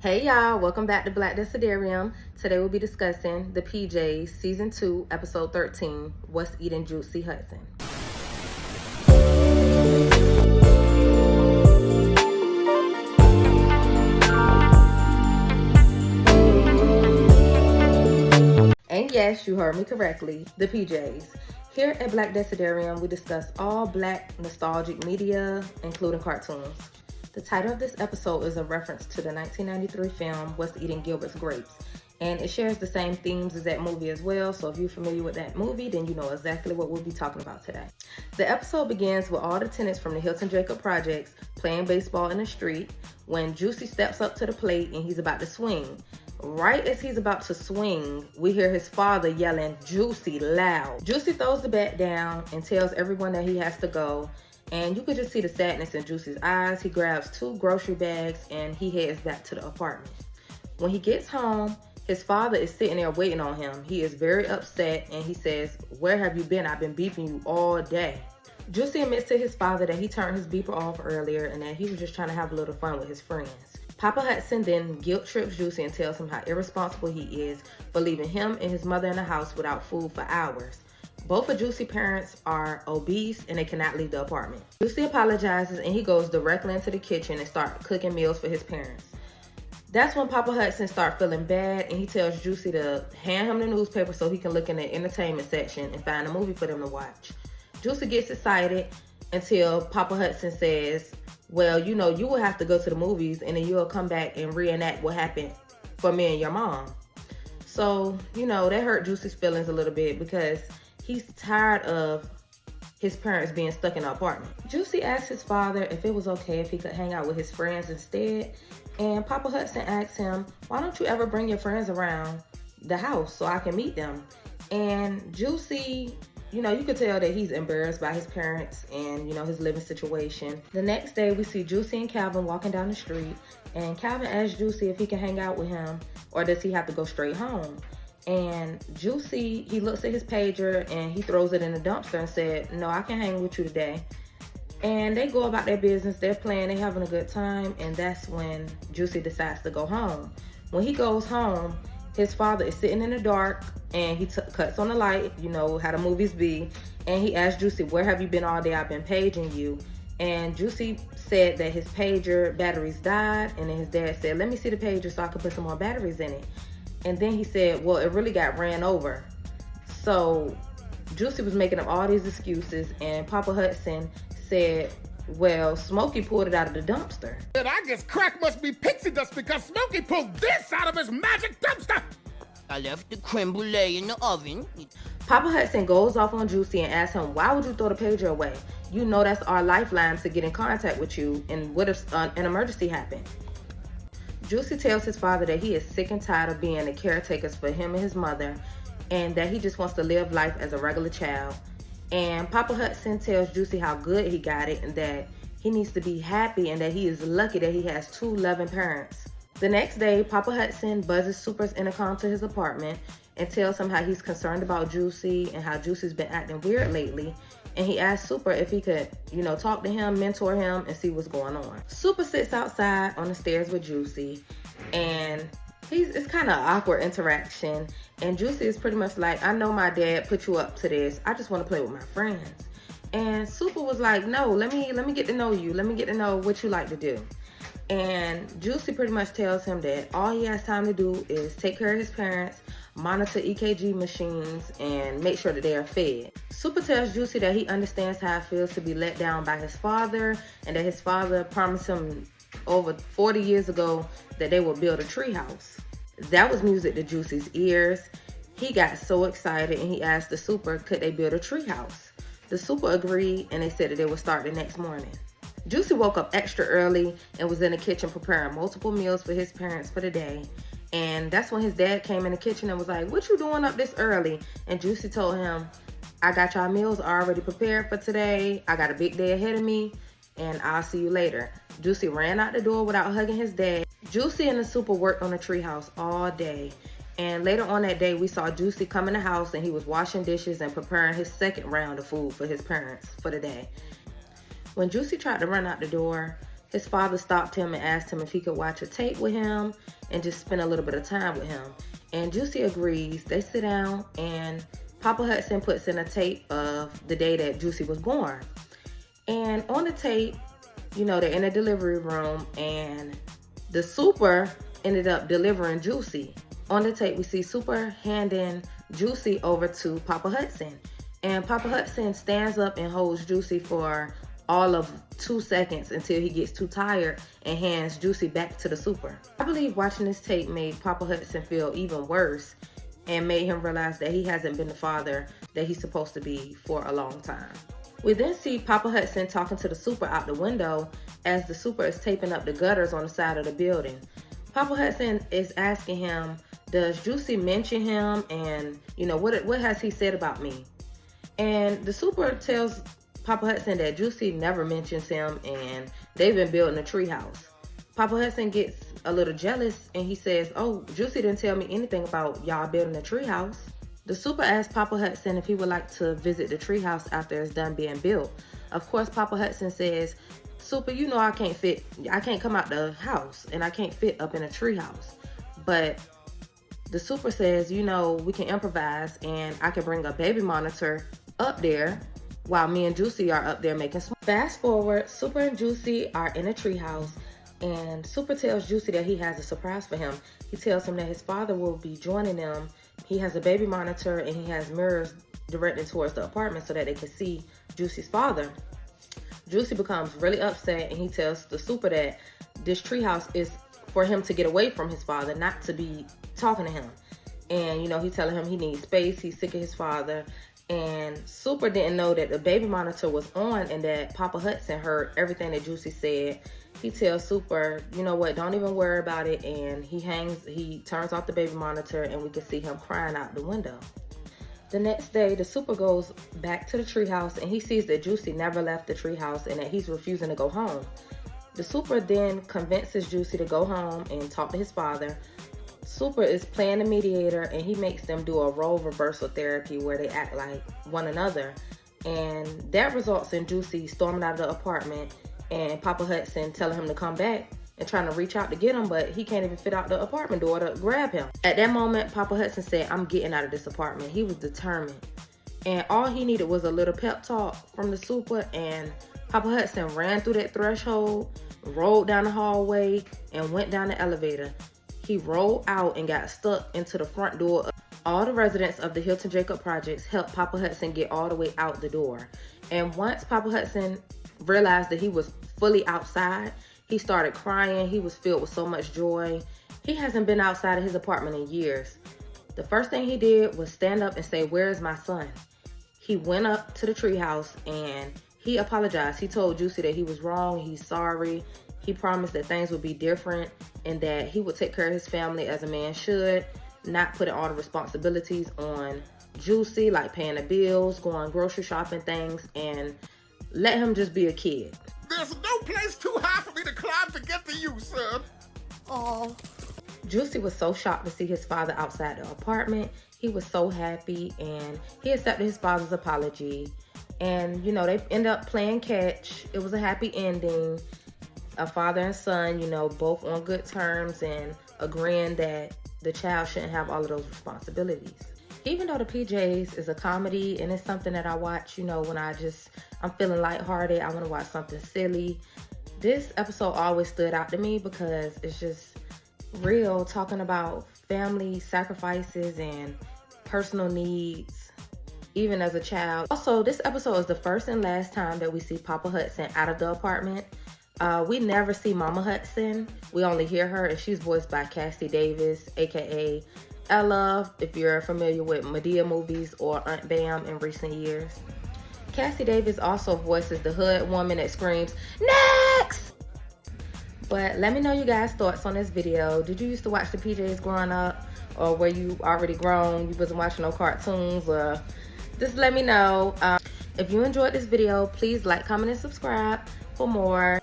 Hey y'all, welcome back to Black Desiderium. Today we'll be discussing the PJS Season 2, Episode 13, What's Eating Juicy Hudson. And yes, you heard me correctly, the PJs. Here at Black Desiderium, we discuss all Black nostalgic media, including cartoons. The title of this episode is a reference to the 1993 film, What's Eating Gilbert's Grapes, and it shares the same themes as that movie as well, so if you're familiar with that movie, then you know exactly what we'll be talking about today. The episode begins with all the tenants from the Hilton Jacob projects playing baseball in the street when Juicy steps up to the plate and he's about to swing. Right as he's about to swing, we hear his father yelling, "Juicy," loud. Juicy throws the bat down and tells everyone that he has to go. And you could just see the sadness in Juicy's eyes. He grabs 2 grocery bags and he heads back to the apartment. When he gets home, his father is sitting there waiting on him. He is very upset and he says, "Where have you been? I've been beeping you all day." Juicy admits to his father that he turned his beeper off earlier and that he was just trying to have a little fun with his friends. Papa Hudson then guilt trips Juicy and tells him how irresponsible he is for leaving him and his mother in the house without food for hours. Both of Juicy's parents are obese and they cannot leave the apartment. Juicy apologizes and he goes directly into the kitchen and starts cooking meals for his parents. That's when Papa Hudson starts feeling bad and he tells Juicy to hand him the newspaper so he can look in the entertainment section and find a movie for them to watch. Juicy gets excited until Papa Hudson says, "Well, you will have to go to the movies and then you'll come back and reenact what happened for me and your mom." So, that hurt Juicy's feelings a little bit because he's tired of his parents being stuck in an apartment. Juicy asked his father if it was okay if he could hang out with his friends instead. And Papa Hudson asked him, "Why don't you ever bring your friends around the house so I can meet them?" And Juicy, you could tell that he's embarrassed by his parents and, his living situation. The next day, we see Juicy and Calvin walking down the street. And Calvin asks Juicy if he can hang out with him or does he have to go straight home. And Juicy, he looks at his pager and he throws it in the dumpster and said, "No, I can't hang with you today." And they go about their business. They're playing, they're having a good time. And that's when Juicy decides to go home. When he goes home, his father is sitting in the dark and he cuts on the light, how the movies be. And he asks Juicy, "Where have you been all day? I've been paging you." And Juicy said that his pager batteries died. And then his dad said, "Let me see the pager so I can put some more batteries in it." And then he said, "Well, it really got ran over." So Juicy was making up all these excuses and Papa Hudson said, "Well, Smokey pulled it out of the dumpster." And I guess crack must be pixie dust because Smokey pulled this out of his magic dumpster. I left the creme brulee in the oven. Papa Hudson goes off on Juicy and asks him, "Why would you throw the pager away? You know that's our lifeline to get in contact with you, and what if an emergency happened?" Juicy tells his father that he is sick and tired of being the caretakers for him and his mother and that he just wants to live life as a regular child. And Papa Hudson tells Juicy how good he got it and that he needs to be happy and that he is lucky that he has 2 loving parents. The next day, Papa Hudson buzzes Super's intercom to his apartment and tells him how he's concerned about Juicy and how Juicy's been acting weird lately. And he asks Super if he could, talk to him, mentor him, and see what's going on. Super sits outside on the stairs with Juicy, and it's kind of an awkward interaction. And Juicy is pretty much like, "I know my dad put you up to this. I just want to play with my friends." And Super was like, "No, let me get to know you. Let me get to know what you like to do." And Juicy pretty much tells him that all he has time to do is take care of his parents, monitor EKG machines, and make sure that they are fed. Super tells Juicy that he understands how it feels to be let down by his father and that his father promised him over 40 years ago that they would build a treehouse. That was music to Juicy's ears. He got so excited and he asked the Super, could they build a treehouse? The Super agreed and they said that they would start the next morning. Juicy woke up extra early and was in the kitchen preparing multiple meals for his parents for the day. And that's when his dad came in the kitchen and was like, "What you doing up this early?" And Juicy told him, "I got y'all meals already prepared for today. I got a big day ahead of me and I'll see you later." Juicy ran out the door without hugging his dad. Juicy and the Super worked on the treehouse all day. And later on that day, we saw Juicy come in the house and he was washing dishes and preparing his second round of food for his parents for the day. When Juicy tried to run out the door, his father stopped him and asked him if he could watch a tape with him and just spend a little bit of time with him. And Juicy agrees. They sit down and Papa Hudson puts in a tape of the day that Juicy was born. And on the tape, you know, they're in a delivery room and the Super ended up delivering Juicy. On the tape, we see Super handing Juicy over to Papa Hudson. And Papa Hudson stands up and holds Juicy for all of 2 seconds until he gets too tired and hands Juicy back to the Super. I believe watching this tape made Papa Hudson feel even worse and made him realize that he hasn't been the father that he's supposed to be for a long time. We then see Papa Hudson talking to the Super out the window as the Super is taping up the gutters on the side of the building. Papa Hudson is asking him, does Juicy mention him, and you know, what has he said about me? And the Super tells Papa Hudson that Juicy never mentions him and they've been building a treehouse. Papa Hudson gets a little jealous and he says, oh, Juicy didn't tell me anything about y'all building a treehouse. The Super asks Papa Hudson if he would like to visit the treehouse after it's done being built. Of course, Papa Hudson says, Super, you know I can't come out the house and I can't fit up in a treehouse. But the Super says, you know, we can improvise and I can bring a baby monitor up there while me and Juicy are up there making some. Fast forward, Super and Juicy are in a treehouse and Super tells Juicy that he has a surprise for him. He tells him that his father will be joining them. He has a baby monitor and he has mirrors directing towards the apartment so that they can see Juicy's father. Juicy becomes really upset and he tells the Super that this treehouse is for him to get away from his father, not to be talking to him. And you know, he's telling him he needs space, he's sick of his father. And Super didn't know that the baby monitor was on and that Papa Hudson heard everything that Juicy said. He tells Super, you know what, don't even worry about it. And he turns off the baby monitor and we can see him crying out the window. The next day, the Super goes back to the treehouse and he sees that Juicy never left the treehouse and that he's refusing to go home. The Super then convinces Juicy to go home and talk to his father. Super is playing the mediator and he makes them do a role reversal therapy where they act like one another. And that results in Juicy storming out of the apartment and Papa Hudson telling him to come back and trying to reach out to get him, but he can't even fit out the apartment door to grab him. At that moment, Papa Hudson said, I'm getting out of this apartment. He was determined. And all he needed was a little pep talk from the Super, and Papa Hudson ran through that threshold, rolled down the hallway, and went down the elevator. He rolled out and got stuck into the front door. All the residents of the Hilton Jacob projects helped Papa Hudson get all the way out the door. And once Papa Hudson realized that he was fully outside, he started crying. He was filled with so much joy. He hasn't been outside of his apartment in years. The first thing he did was stand up and say, "Where is my son?" He went up to the treehouse and he apologized. He told Juicy that he was wrong. He's sorry. He promised that things would be different and that he would take care of his family as a man should, not putting all the responsibilities on Juicy, like paying the bills, going grocery shopping, things, and let him just be a kid. There's no place too high for me to climb to get to you, son. Oh. Juicy was so shocked to see his father outside the apartment. He was so happy and he accepted his father's apology. And, you know, they ended up playing catch. It was a happy ending. A father and son, you know, both on good terms and agreeing that the child shouldn't have all of those responsibilities. Even though the PJs is a comedy and it's something that I watch, you know, when I'm feeling lighthearted, I want to watch something silly. This episode always stood out to me because it's just real, talking about family sacrifices and personal needs, even as a child. Also, this episode is the first and last time that we see Papa Hudson out of the apartment. We never see Mama Hudson. We only hear her, and she's voiced by Cassie Davis, aka Ella, if you're familiar with Madea movies, or Aunt Bam in recent years. Cassie Davis also voices the hood woman that screams, "Next!" But let me know you guys' thoughts on this video. Did you used to watch the PJs growing up? Or were you already grown? You wasn't watching no cartoons? Or just let me know. If you enjoyed this video, please like, comment, and subscribe for more.